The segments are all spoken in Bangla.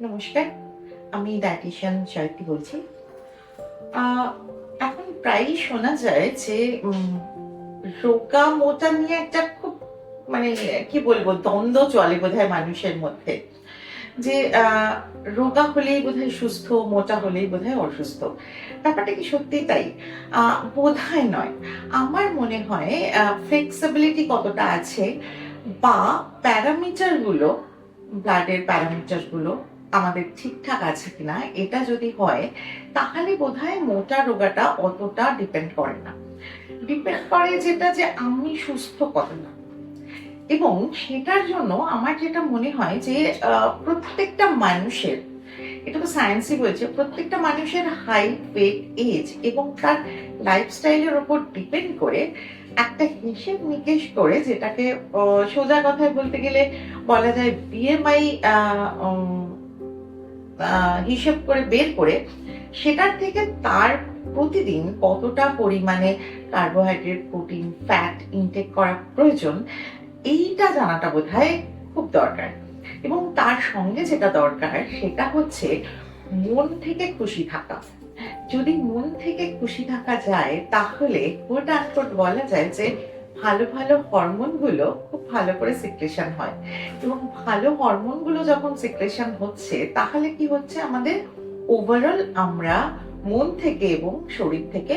নমস্কার, আমি ডায়েটিশিয়ান জয়তী বলছি। এখন প্রায়ই শোনা যায় যে রোগা মোটা নিয়ে একটা খুব মানে কি বলবো দ্বন্দ্ব চলে বোধহয় মানুষের মধ্যে। যে রোগা হলেই বোধহয় সুস্থ, মোটা হলেই বোধহয় অসুস্থ। ব্যাপারটা কি সত্যিই তাই? বোধহয় নয়। আমার মনে হয় ফ্লেক্সিবিলিটি কতটা আছে বা প্যারামিটার গুলো, ব্লাডের প্যারামিটার গুলো আমাদের ঠিকঠাক আছে কিনা এটা যদি হয় তাহলে বোধহয় মোটা রোগাটা অতটা ডিপেন্ড করে না। ডিপেন্ড করে যেটা যে আমি সুস্থ কতটা। এবং সেটার জন্য আমার যেটা মনে হয় যে প্রত্যেকটা মানুষের, এটা তো সায়েন্সই বলছে, প্রত্যেকটা মানুষের হাইট, ওয়েট, এজ এবং তার লাইফস্টাইলের উপর ডিপেন্ড করে একটা হিসেব নিকেশ করে, যেটাকে সোজা কথায় বলতে গেলে বলা যায় বিএমআই হিসেব করে বের করে সেটার থেকে তার প্রতিদিন কতটা পরিমাণে কার্বোহাইড্রেট, প্রোটিন, ফ্যাট ইনটেক করা প্রয়োজন এইটা জানাটা বোধহয় খুব দরকার। এবং তার সঙ্গে যেটা দরকার সেটা হচ্ছে মন থেকে খুশি থাকা। যদি মন থেকে খুশি থাকা যায় তাহলে কোট বলা যায় যে ভালো ভালো হরমোন গুলো খুব ভালো করে সিক্রেশন হয়। এবং ভালো হরমোন গুলো যখন সিক্রেশন হচ্ছে তাহলে কি হচ্ছে, আমাদের ওভারঅল আমরা মন থেকে এবং শরীর থেকে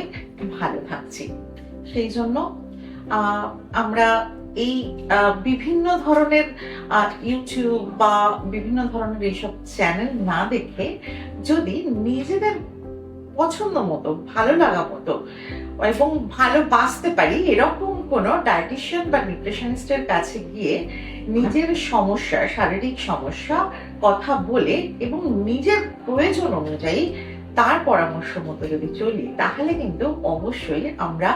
ভালো থাকছি। সেই জন্য আমরা এই বিভিন্ন ধরনের ইউটিউব বা বিভিন্ন ধরনের এইসব চ্যানেল না দেখে যদি নিজেদের পছন্দ মতো, ভালো লাগা মতো এবং ভালো বাঁচতে পারি এরকম কোনো ডায়েটিশিয়ান বা নিউট্রিশনিস্টের কাছে গিয়ে নিজের সমস্যা, শারীরিক সমস্যা কথা বলে এবং নিজের প্রয়োজন অনুযায়ী তার পরামর্শ মতো যদি চলি তাহলে কিন্তু অবশ্যই আমরা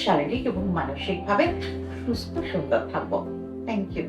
শারীরিক এবং মানসিকভাবে সুস্থ সুন্দর থাকবো। Thank you.